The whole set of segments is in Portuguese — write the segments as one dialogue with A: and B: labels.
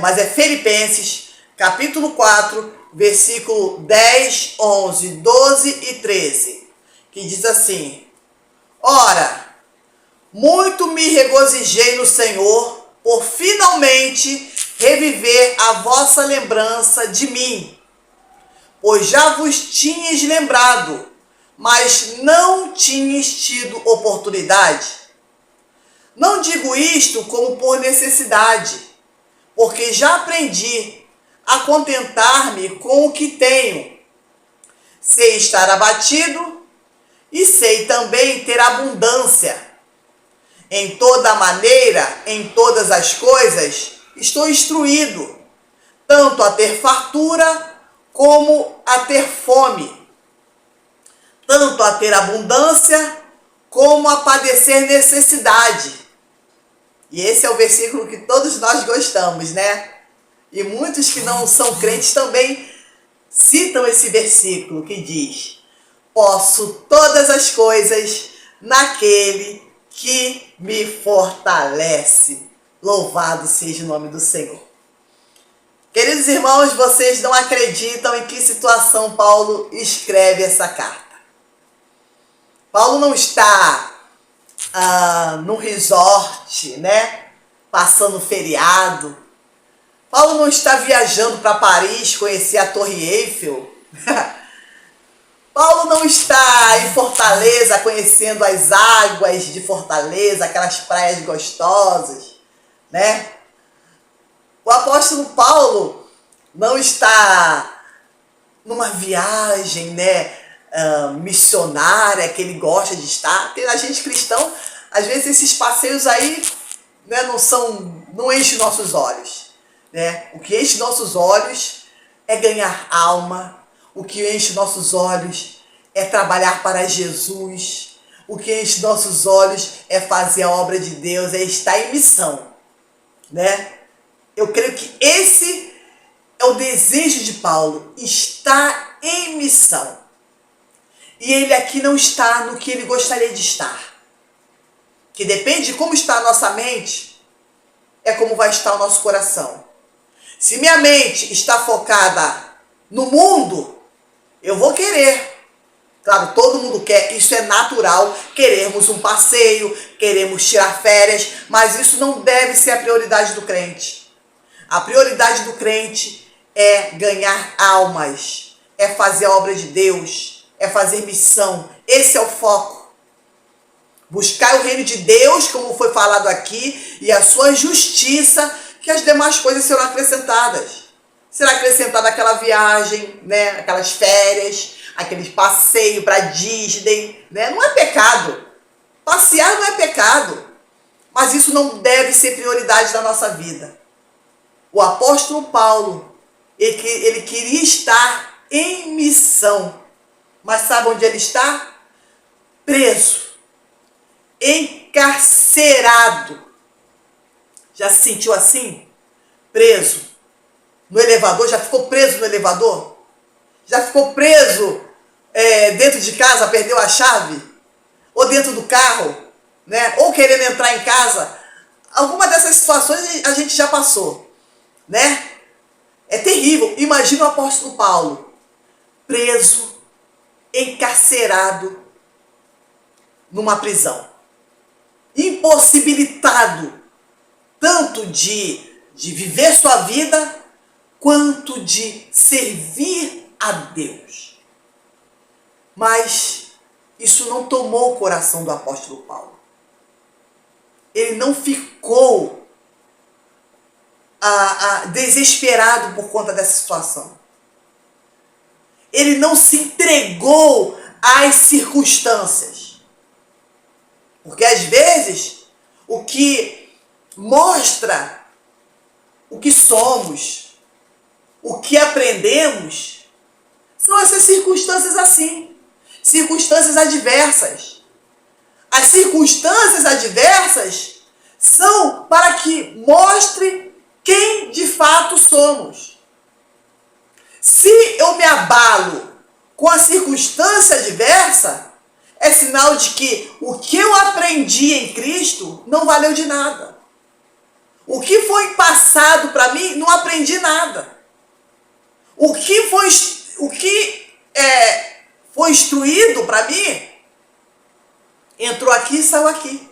A: mas é Filipenses, capítulo 4, versículo 10, 11, 12 e 13, que diz assim: Ora, muito me regozijei no Senhor por finalmente reviver a vossa lembrança de mim, pois já vos tinhas lembrado, mas não tinhas tido oportunidade. Não digo isto como por necessidade, porque já aprendi a contentar-me com o que tenho. Sei estar abatido e sei também ter abundância. Em toda maneira, em todas as coisas, estou instruído, tanto a ter fartura como a ter fome, tanto a ter abundância como a padecer necessidade. E esse é o versículo que todos nós gostamos, né? E muitos que não são crentes também citam esse versículo que diz: posso todas as coisas naquele que me fortalece. Louvado seja o nome do Senhor. Queridos irmãos, vocês não acreditam em que situação Paulo escreve essa carta. Paulo não está num resort, né? Passando feriado. Paulo não está viajando para Paris conhecer a Torre Eiffel. Paulo não está em Fortaleza conhecendo as águas de Fortaleza, aquelas praias gostosas, né? O apóstolo Paulo não está numa viagem, né, missionária que ele gosta de estar. Tem a gente cristão, às vezes esses passeios aí, né, não enchem nossos olhos, né? O que enche nossos olhos é ganhar alma. O que enche nossos olhos é trabalhar para Jesus. O que enche nossos olhos é fazer a obra de Deus, é estar em missão, né? Eu creio que esse é o desejo de Paulo, estar em missão. E ele aqui não está no que ele gostaria de estar. Que depende de como está a nossa mente, é como vai estar o nosso coração. Se minha mente está focada no mundo, eu vou querer. Claro, todo mundo quer, isso é natural, queremos um passeio, queremos tirar férias, mas isso não deve ser a prioridade do crente. A prioridade do crente é ganhar almas, é fazer a obra de Deus, é fazer missão. Esse é o foco. Buscar o reino de Deus, como foi falado aqui, e a sua justiça, que as demais coisas serão acrescentadas. Será acrescentada aquela viagem, né? Aquelas férias, aquele passeio para Disney, né? Não é pecado. Passear não é pecado. Mas isso não deve ser prioridade da nossa vida. O apóstolo Paulo, ele queria estar em missão. Mas sabe onde ele está? Preso. Encarcerado. Já se sentiu assim? Preso. No elevador? Já ficou preso no elevador? Já ficou preso dentro de casa, perdeu a chave? Ou dentro do carro, né? Ou querendo entrar em casa? Alguma dessas situações a gente já passou, né? É terrível. Imagina o apóstolo Paulo, preso, encarcerado numa prisão, impossibilitado tanto de viver sua vida, quanto de servir a Deus. Mas isso não tomou o coração do apóstolo Paulo. Ele não ficou desesperado por conta dessa situação. Ele não se entregou às circunstâncias. Porque às vezes o que mostra o que somos, o que aprendemos, são essas circunstâncias assim, circunstâncias adversas. As circunstâncias adversas são para que mostre quem de fato somos. Se eu me abalo com a circunstância adversa, é sinal de que o que eu aprendi em Cristo não valeu de nada. O que foi passado para mim, não aprendi nada. O que foi instruído para mim, entrou aqui e saiu aqui.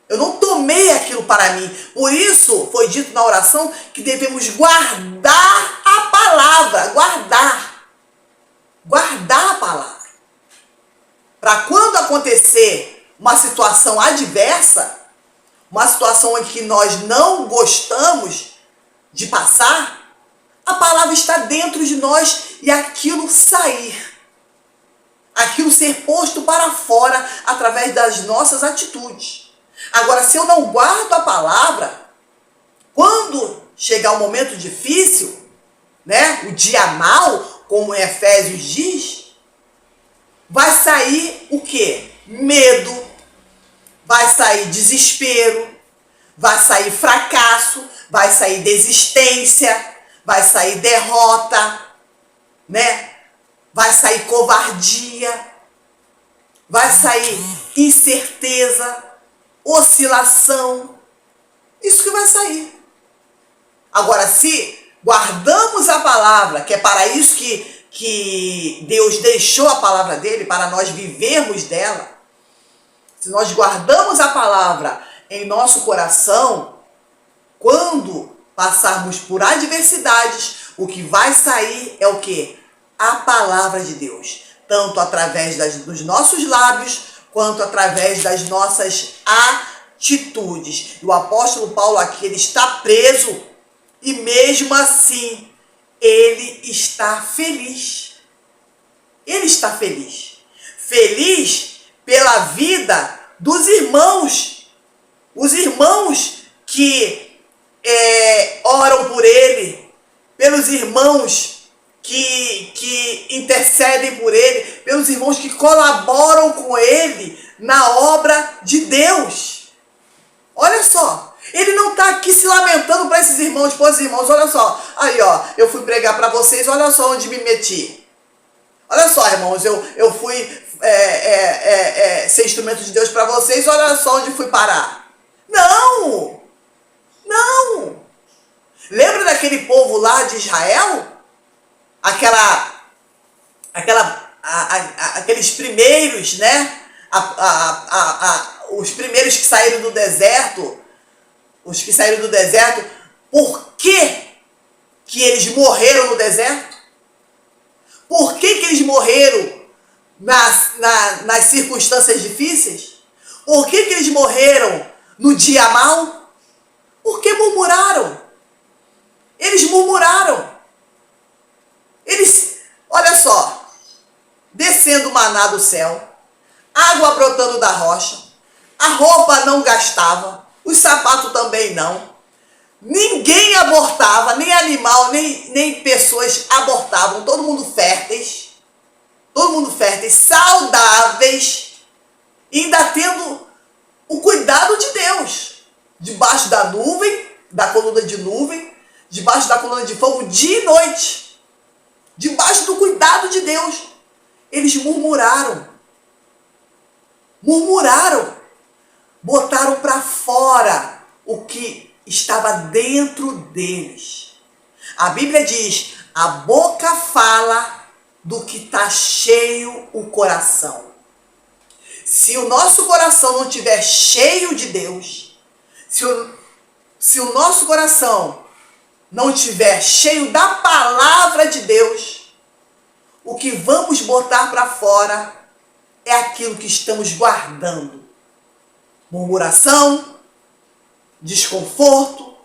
A: Eu não tomei aquilo para mim. Por isso, foi dito na oração que devemos guardar a palavra. Guardar a palavra. Para quando acontecer uma situação adversa, uma situação em que nós não gostamos de passar, a palavra está dentro de nós e aquilo sair. Aquilo ser posto para fora através das nossas atitudes. Agora, se eu não guardo a palavra, quando chegar um momento difícil, né, o dia mau, como Efésios diz, vai sair o quê? Medo, vai sair desespero, vai sair fracasso, vai sair desistência, vai sair derrota, né? Vai sair covardia, vai sair incerteza, oscilação. Isso que vai sair. Agora, se guardamos a palavra, que é para isso que Deus deixou a palavra dele, para nós vivermos dela, se nós guardamos a palavra em nosso coração, quando passarmos por adversidades, o que vai sair é o quê? A palavra de Deus, tanto através dos nossos lábios, quanto através das nossas atitudes. O apóstolo Paulo aqui, ele está preso e mesmo assim ele está feliz. Ele está feliz. Feliz pela vida dos irmãos. Os irmãos que oram por ele, pelos irmãos que intercedem por ele, pelos irmãos que colaboram com ele na obra de Deus. Olha só, ele não está aqui se lamentando para esses irmãos, olha só, aí ó, eu fui pregar para vocês, olha só onde me meti. Olha só, irmãos, eu fui ser instrumento de Deus para vocês, olha só onde fui parar. Não! Não! Lembra daquele povo lá de Israel? Aqueles primeiros, né? Os primeiros que saíram do deserto, por que eles morreram no deserto? Por que eles morreram nas circunstâncias difíceis? Por que eles morreram no dia mau? Porque murmuraram. Eles murmuraram. Olha só, descendo maná do céu, água brotando da rocha, a roupa não gastava, os sapatos também não, ninguém abortava, nem animal, nem pessoas abortavam, todo mundo férteis, saudáveis, ainda tendo o cuidado de Deus, debaixo da nuvem, da coluna de nuvem, debaixo da coluna de fogo, dia e noite. Debaixo do cuidado de Deus, eles murmuraram, botaram para fora o que estava dentro deles. A Bíblia diz, a boca fala do que está cheio o coração. Se o nosso coração não estiver cheio de Deus, se o nosso coração não estiver cheio da palavra de Deus, o que vamos botar para fora é aquilo que estamos guardando. Murmuração, desconforto,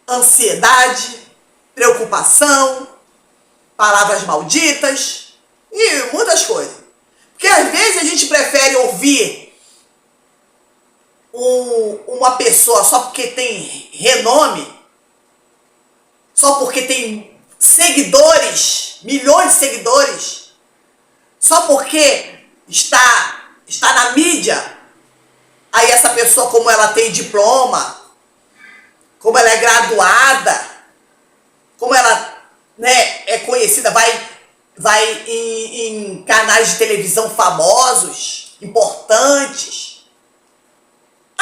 A: ansiedade, preocupação, palavras malditas e muitas coisas. Porque às vezes a gente prefere ouvir uma pessoa só porque tem renome, só porque tem seguidores, milhões de seguidores, só porque está na mídia. Aí essa pessoa, como ela tem diploma, como ela é graduada, como ela, né, é conhecida, vai em canais de televisão famosos, importantes.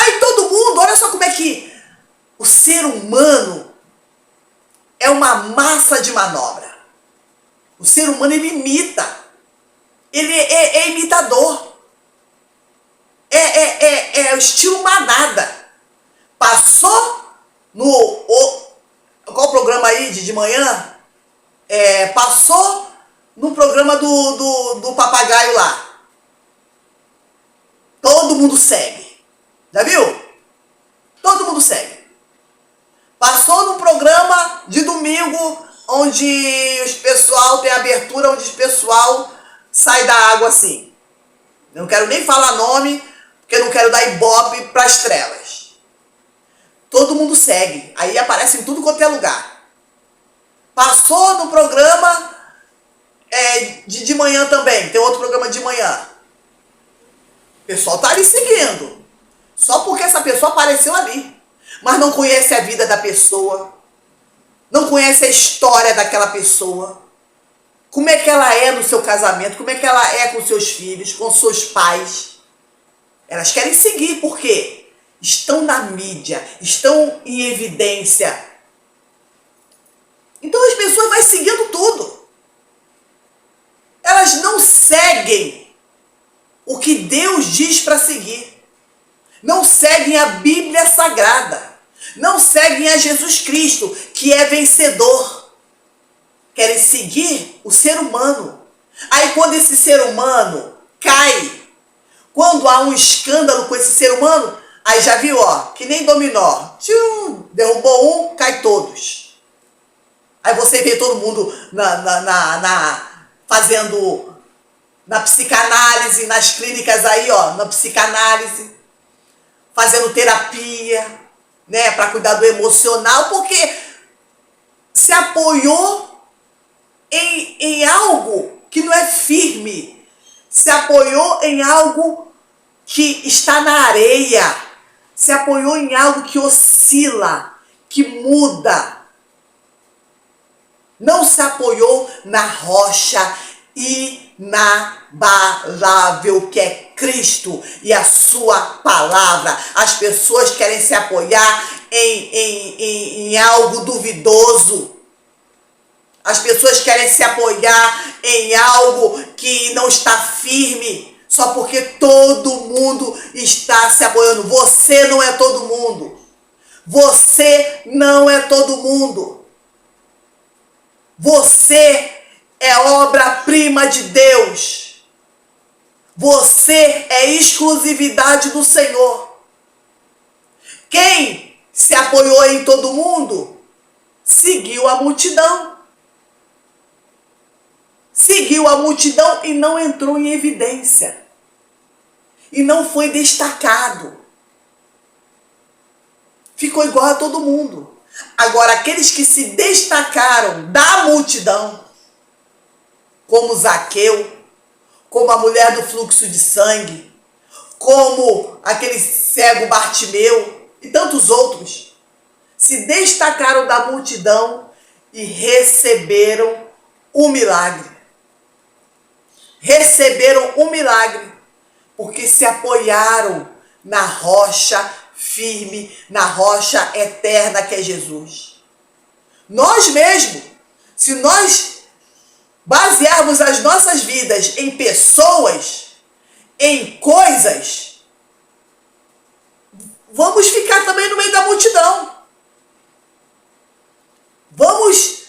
A: Aí todo mundo, olha só como é que o ser humano é uma massa de manobra. O ser humano, ele imita. Ele é imitador. É o estilo manada. Passou no... qual o programa aí de manhã? Passou no programa do papagaio lá. Todo mundo segue. Já viu? Todo mundo segue. Passou no programa de domingo, onde o pessoal tem abertura, onde o pessoal sai da água assim. Não quero nem falar nome, porque eu não quero dar ibope para as trelas. Todo mundo segue. Aí aparece em tudo quanto é lugar. Passou no programa de manhã também. Tem outro programa de manhã. O pessoal tá ali seguindo. Só porque essa pessoa apareceu ali. Mas não conhece a vida da pessoa. Não conhece a história daquela pessoa. Como é que ela é no seu casamento. Como é que ela é com seus filhos, com seus pais. Elas querem seguir. Por quê? Estão na mídia. Estão em evidência. Então as pessoas vão seguindo tudo. Elas não seguem o que Deus diz para seguir. Não seguem a Bíblia Sagrada. Não seguem a Jesus Cristo, que é vencedor. Querem seguir o ser humano. Aí quando esse ser humano cai, quando há um escândalo com esse ser humano, aí já viu, ó, que nem dominó. Tchum, derrubou um, cai todos. Aí você vê todo mundo fazendo na psicanálise, nas clínicas aí, ó, na psicanálise, fazendo terapia, né, para cuidar do emocional, porque se apoiou em algo que não é firme, se apoiou em algo que está na areia, se apoiou em algo que oscila, que muda. Não se apoiou na rocha inabalável que é Cristo e a sua palavra. As pessoas querem se apoiar em algo duvidoso. As pessoas querem se apoiar em algo que não está firme, só porque todo mundo está se apoiando. Você não é todo mundo. Você não é todo mundo. Você é obra-prima de Deus. Você é exclusividade do Senhor. Quem se apoiou em todo mundo, seguiu a multidão. Seguiu a multidão e não entrou em evidência. E não foi destacado. Ficou igual a todo mundo. Agora, aqueles que se destacaram da multidão, como Zaqueu, como a mulher do fluxo de sangue, como aquele cego Bartimeu e tantos outros, se destacaram da multidão e receberam o milagre. Receberam um milagre, porque se apoiaram na rocha firme, na rocha eterna que é Jesus. Nós mesmos, se nós basearmos as nossas vidas em pessoas, em coisas, vamos ficar também no meio da multidão. Vamos,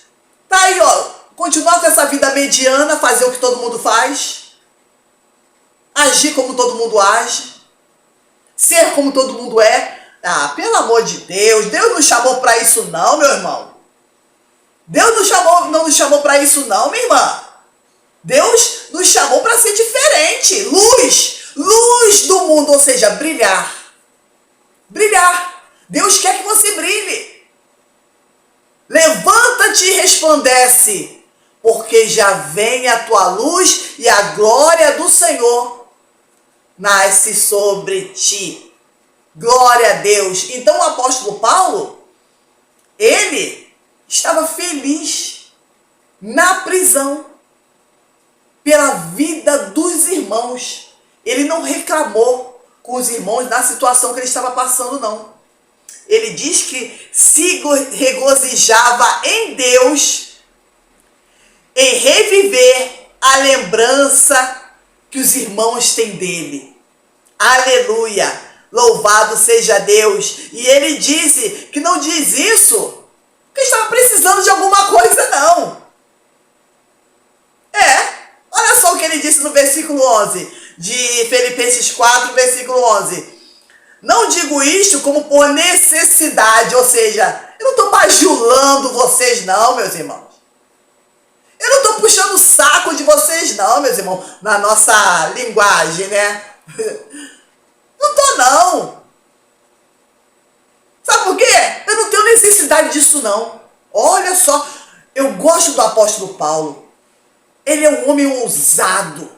A: tá aí, ó, continuar com essa vida mediana, fazer o que todo mundo faz, agir como todo mundo age, ser como todo mundo é. Ah, pelo amor de Deus, Deus não chamou para isso não, meu irmão. Deus não nos chamou para isso não, minha irmã. Deus nos chamou para ser diferente. Luz do mundo, ou seja, brilhar. Brilhar. Deus quer que você brilhe. Levanta-te e resplandece, porque já vem a tua luz e a glória do Senhor nasce sobre ti. Glória a Deus. Então o apóstolo Paulo, ele estava feliz na prisão pela vida dos irmãos. Ele não reclamou, com os irmãos na situação que ele estava passando, não. Ele diz que se regozijava em Deus, em reviver a lembrança que os irmãos têm dele. Aleluia! Louvado seja Deus! E ele disse que não diz isso porque estava precisando de alguma coisa, não. Olha só o que ele disse no versículo 11 de Filipenses 4, versículo 11. Não digo isto como por necessidade, ou seja, eu não estou bajulando vocês não, meus irmãos. Eu não estou puxando o saco de vocês não, meus irmãos, na nossa linguagem, né? Não estou não. Sabe por quê? Eu não tenho necessidade disso não. Olha só, eu gosto do apóstolo Paulo. Ele é um homem ousado.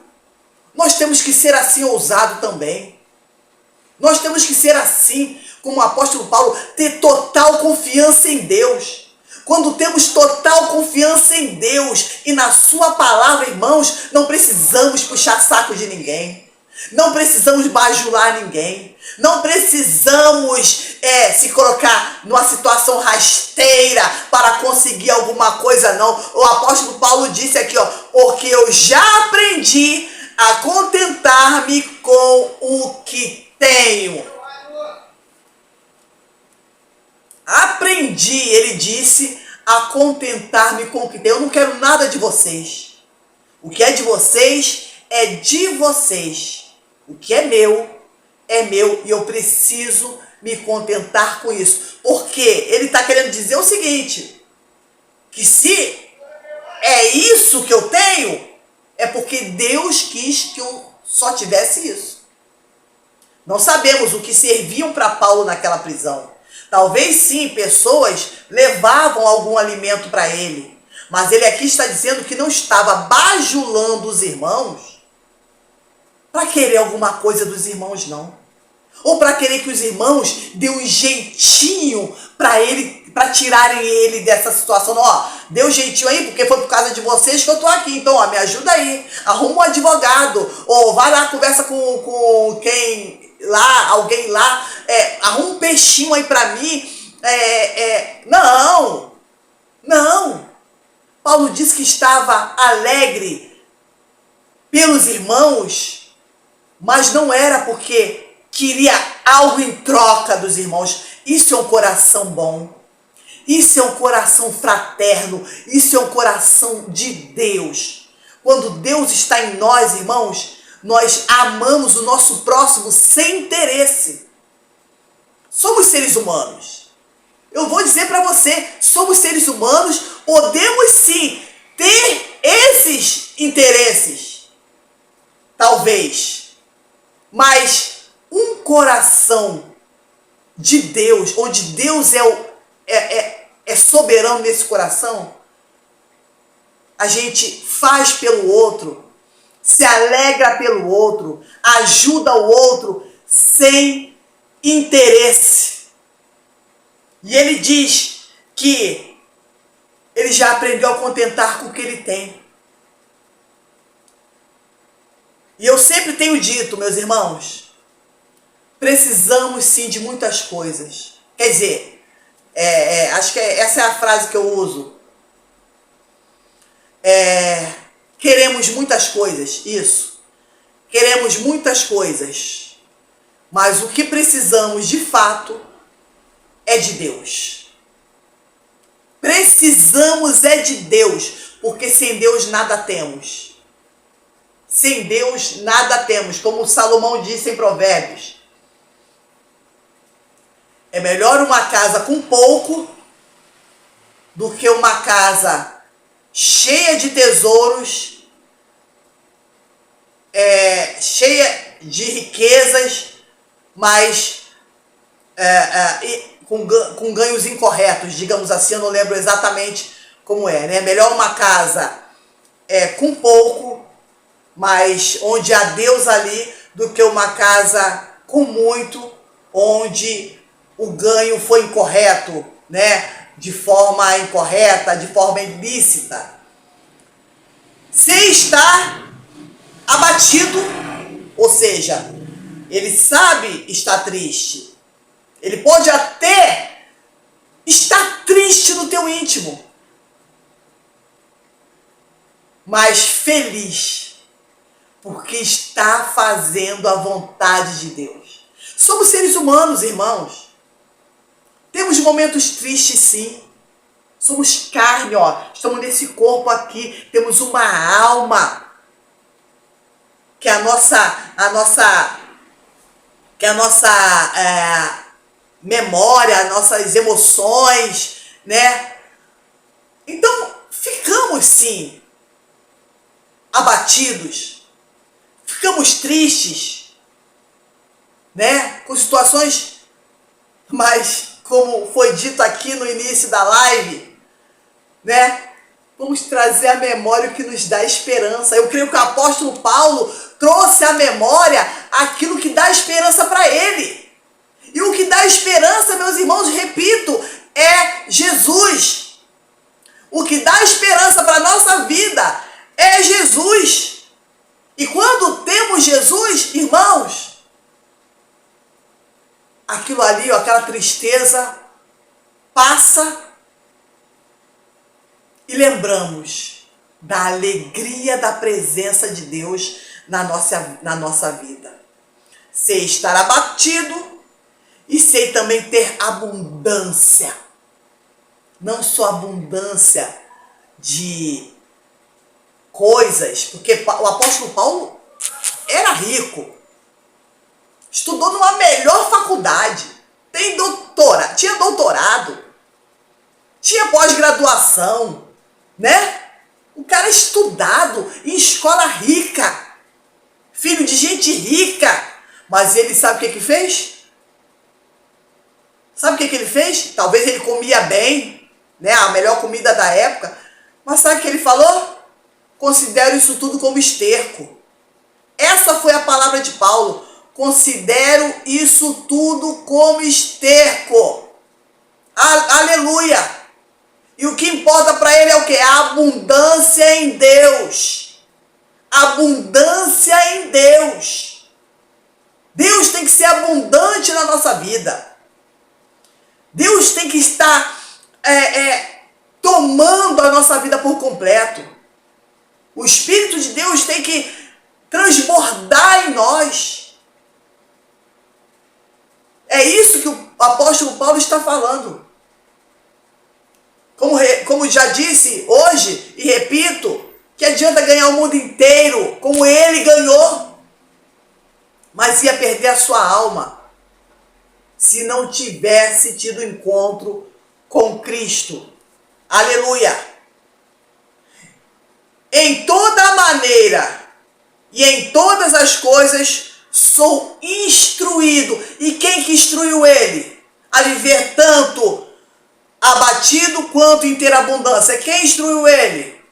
A: Nós temos que ser assim ousado também. Nós temos que ser assim, como o apóstolo Paulo, ter total confiança em Deus. Quando temos total confiança em Deus e na sua palavra, irmãos, não precisamos puxar saco de ninguém. Não precisamos bajular ninguém. Não precisamos se colocar numa situação rasteira para conseguir alguma coisa, não. O apóstolo Paulo disse aqui, porque eu já aprendi a contentar-me com o que tenho. Aprendi, ele disse, a contentar-me com o que tenho. Eu não quero nada de vocês. O que é de vocês é de vocês. O que é meu e eu preciso me contentar com isso. Porque ele está querendo dizer o seguinte, que se é isso que eu tenho, é porque Deus quis que eu só tivesse isso. Não sabemos o que serviam para Paulo naquela prisão. Talvez sim, pessoas levavam algum alimento para ele. Mas ele aqui está dizendo que não estava bajulando os irmãos para querer alguma coisa dos irmãos, não. Ou para querer que os irmãos dêem um jeitinho para ele, para tirarem ele dessa situação. Não, dê um jeitinho aí, porque foi por causa de vocês que eu estou aqui. Então, me ajuda aí. Arruma um advogado. Ou vai lá, conversa com quem lá, alguém lá. Arruma um peixinho aí para mim. Não. Paulo disse que estava alegre pelos irmãos, mas não era porque queria algo em troca dos irmãos. Isso é um coração bom. Isso é um coração fraterno. Isso é um coração de Deus. Quando Deus está em nós, irmãos, nós amamos o nosso próximo sem interesse. Somos seres humanos. Eu vou dizer para você, somos seres humanos, podemos sim ter esses interesses. Talvez. Mas um coração de Deus, onde Deus é soberano nesse coração, a gente faz pelo outro, se alegra pelo outro, ajuda o outro sem interesse. E ele diz que ele já aprendeu a contentar com o que ele tem. E eu sempre tenho dito, meus irmãos, precisamos sim de muitas coisas. Quer dizer, acho que essa é a frase que eu uso. Queremos muitas coisas, isso. Queremos muitas coisas. Mas o que precisamos de fato é de Deus. Precisamos de Deus, porque sem Deus nada temos. Sem Deus nada temos, como Salomão disse em Provérbios. É melhor uma casa com pouco do que uma casa cheia de tesouros, cheia de riquezas, mas com ganhos incorretos, digamos assim. Eu não lembro exatamente como é, né? Melhor uma casa com pouco, mas onde há Deus ali, do que uma casa com muito, onde o ganho foi incorreto, né? De forma incorreta, de forma ilícita. Se está abatido, ou seja, Ele sabe estar triste. Ele pode até estar triste no teu íntimo, mas feliz, porque está fazendo a vontade de Deus. Somos seres humanos, irmãos. Temos momentos tristes, sim. Somos carne, ó. Estamos nesse corpo aqui. Temos uma alma. Que é a nossa memória, as nossas emoções, né? Então, ficamos, sim, abatidos. Ficamos tristes, né? Com situações, mas como foi dito aqui no início da live, né? Vamos trazer à memória o que nos dá esperança. Eu creio que o apóstolo Paulo trouxe à memória aquilo que dá esperança para ele. E o que dá esperança, meus irmãos, repito, é Jesus. O que dá esperança para a nossa vida é Jesus. E quando temos Jesus, irmãos, aquilo ali, aquela tristeza passa e lembramos da alegria da presença de Deus na nossa vida. Sei estar abatido e sei também ter abundância. Não só abundância de coisas, porque o apóstolo Paulo era rico. Estudou numa melhor faculdade. Tinha doutorado. Tinha pós-graduação. Né? Um cara estudado, em escola rica, filho de gente rica, mas ele sabe o que fez? Sabe o que ele fez? Talvez ele comia bem, né? A melhor comida da época, mas sabe o que ele falou? Considero isso tudo como esterco. Essa foi a palavra de Paulo. Considero isso tudo como esterco. Aleluia! E o que importa para ele é o quê? A abundância em Deus. Abundância em Deus. Deus tem que ser abundante na nossa vida. Deus tem que estar tomando a nossa vida por completo. O Espírito de Deus tem que transbordar em nós. É isso que o apóstolo Paulo está falando. Como já disse hoje, e repito, que adianta ganhar o mundo inteiro, como ele ganhou, mas ia perder a sua alma, se não tivesse tido encontro com Cristo. Aleluia! Em toda maneira e em todas as coisas sou instruído. E quem que instruiu ele? A viver tanto abatido quanto em ter abundância. Quem instruiu ele?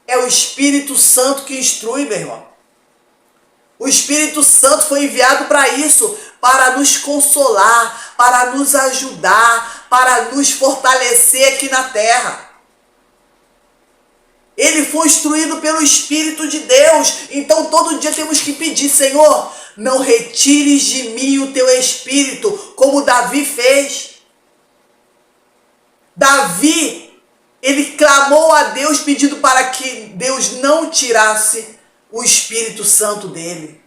A: É o Espírito Santo que instrui, meu irmão. O Espírito Santo foi enviado para isso, para nos consolar, para nos ajudar, para nos fortalecer aqui na terra. Ele foi instruído pelo Espírito de Deus. Então todo dia temos que pedir: Senhor, não retires de mim o teu Espírito, como Davi fez. Davi, ele clamou a Deus pedindo para que Deus não tirasse o Espírito Santo dele.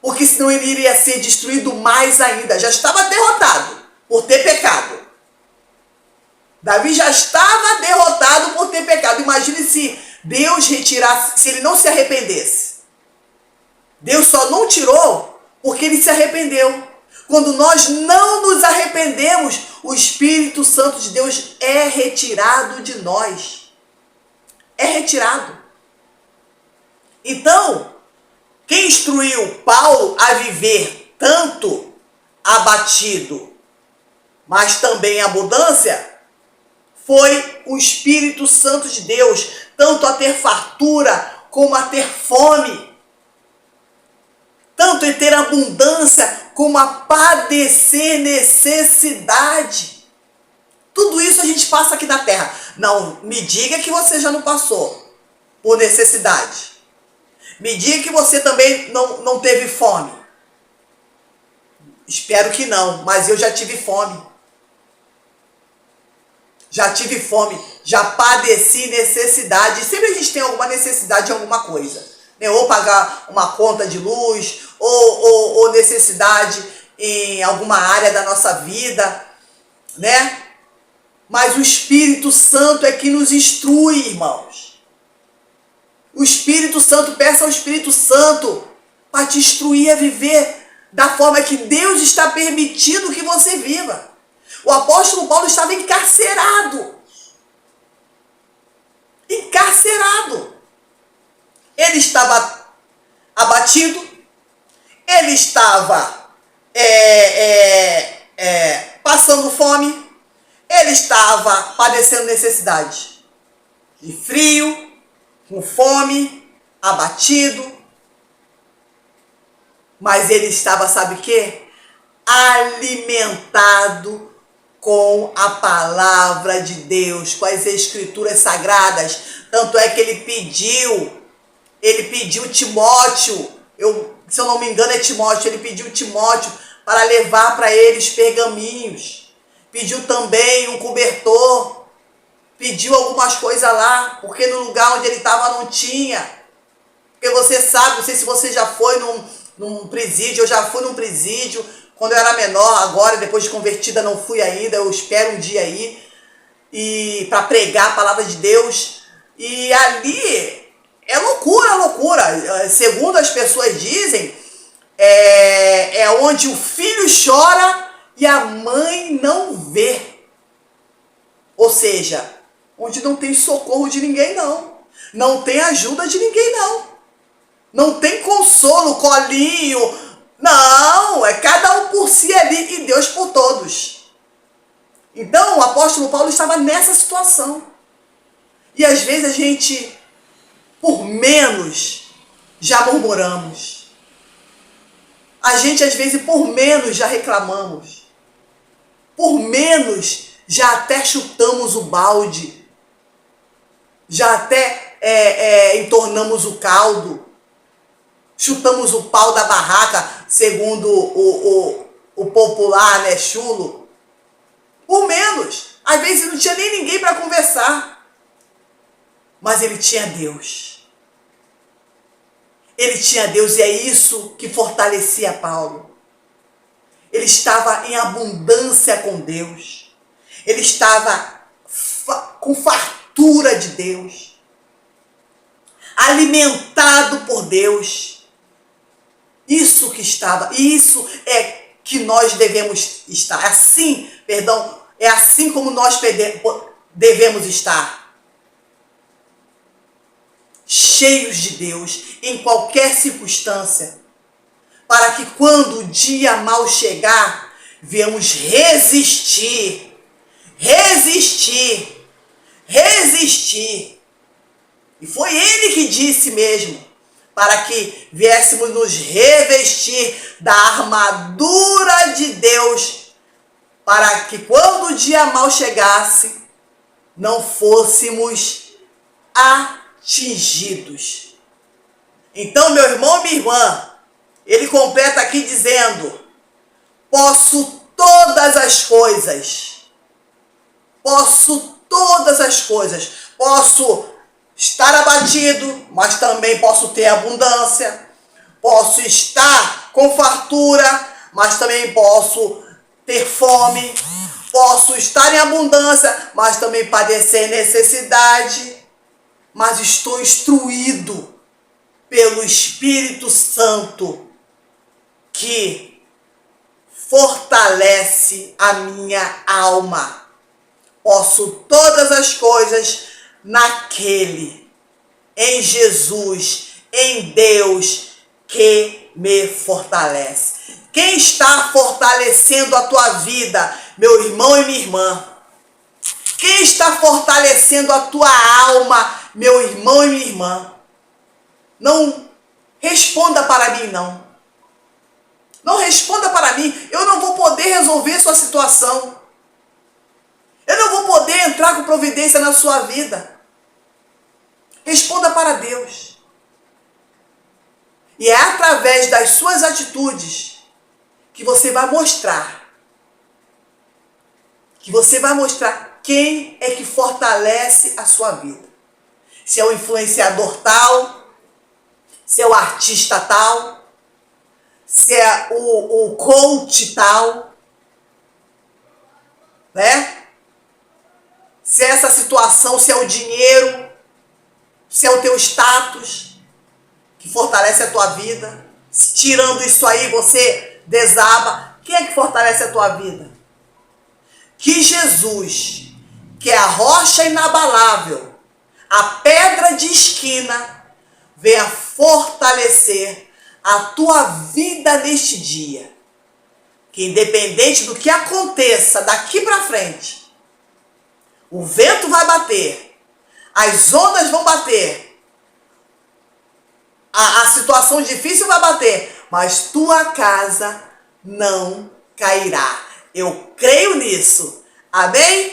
A: Porque senão ele iria ser destruído mais ainda. Já estava derrotado por ter pecado. Davi já estava derrotado por ter pecado. Imagine se Deus retirasse, se ele não se arrependesse. Deus só não tirou porque ele se arrependeu. Quando nós não nos arrependemos, o Espírito Santo de Deus é retirado de nós. É retirado. Então, quem instruiu Paulo a viver tanto abatido, mas também em abundância, foi o Espírito Santo de Deus, tanto a ter fartura como a ter fome. Tanto em ter abundância como a padecer necessidade. Tudo isso a gente passa aqui na terra. Não me diga que você já não passou por necessidade. Me diga que você também não teve fome. Espero que não, mas eu já tive fome. Já tive fome, já padeci necessidade. Sempre a gente tem alguma necessidade de alguma coisa, né? Ou pagar uma conta de luz, ou necessidade em alguma área da nossa vida, né? Mas o Espírito Santo é que nos instrui, irmãos. O Espírito Santo, peça ao Espírito Santo para te instruir a viver da forma que Deus está permitindo que você viva. O apóstolo Paulo estava encarcerado. Encarcerado. Ele estava abatido. Ele estava passando fome. Ele estava padecendo necessidade. De frio, com fome, abatido. Mas ele estava, sabe o quê? Alimentado com a palavra de Deus, com as escrituras sagradas. Tanto é que ele pediu Timóteo, se eu não me engano é Timóteo, ele pediu Timóteo para levar para ele os pergaminhos. Pediu também um cobertor, pediu algumas coisas lá, porque no lugar onde ele estava não tinha. Porque você sabe, não sei se você já foi num presídio, eu já fui num presídio, quando eu era menor, agora, depois de convertida, não fui ainda, eu espero um dia aí, e para pregar a palavra de Deus. E ali é loucura, loucura. Segundo as pessoas dizem, é onde o filho chora e a mãe não vê. Ou seja, onde não tem socorro de ninguém, não. Não tem ajuda de ninguém, não. Não tem consolo, colinho. Não, é cada um por si ali e Deus por todos. Então, o apóstolo Paulo estava nessa situação. E às vezes a gente, por menos, já murmuramos. A gente, às vezes, por menos, já reclamamos. Por menos, já até chutamos o balde. Já até entornamos o caldo. Chutamos o pau da barraca, segundo o popular, né, chulo. Por menos. Às vezes não tinha nem ninguém para conversar. Mas ele tinha Deus. Ele tinha Deus e é isso que fortalecia Paulo. Ele estava em abundância com Deus. Ele estava com fartura de Deus. Alimentado por Deus. Isso que estava, isso é que nós devemos estar. É assim como nós devemos estar. Cheios de Deus em qualquer circunstância. Para que quando o dia mal chegar, venhamos resistir. Resistir. Resistir. E foi ele que disse mesmo. Para que viéssemos nos revestir da armadura de Deus, para que quando o dia mal chegasse, não fôssemos atingidos. Então, meu irmão e minha irmã, ele completa aqui dizendo, posso todas as coisas, posso estar abatido, mas também posso ter abundância. Posso estar com fartura, mas também posso ter fome. Posso estar em abundância, mas também padecer necessidade. Mas estou instruído pelo Espírito Santo que fortalece a minha alma. Posso todas as coisas naquele, em Jesus, em Deus, que me fortalece. Quem está fortalecendo a tua vida, meu irmão e minha irmã? Quem está fortalecendo a tua alma, meu irmão e minha irmã? Não responda para mim, não. Não responda para mim. Eu não vou poder resolver sua situação. Eu não vou poder entrar com providência na sua vida. Responda para Deus. E é através das suas atitudes que você vai mostrar. Que você vai mostrar quem é que fortalece a sua vida. Se é o influenciador tal, se é o artista tal, se é o coach tal, né? Se é essa situação, se é o dinheiro, se é o teu status que fortalece a tua vida. Tirando isso aí, você desaba. Quem é que fortalece a tua vida? Que Jesus, que é a rocha inabalável, a pedra de esquina, venha fortalecer a tua vida neste dia. Que independente do que aconteça daqui para frente, o vento vai bater, as ondas vão bater, a situação difícil vai bater, mas tua casa não cairá. Eu creio nisso. Amém?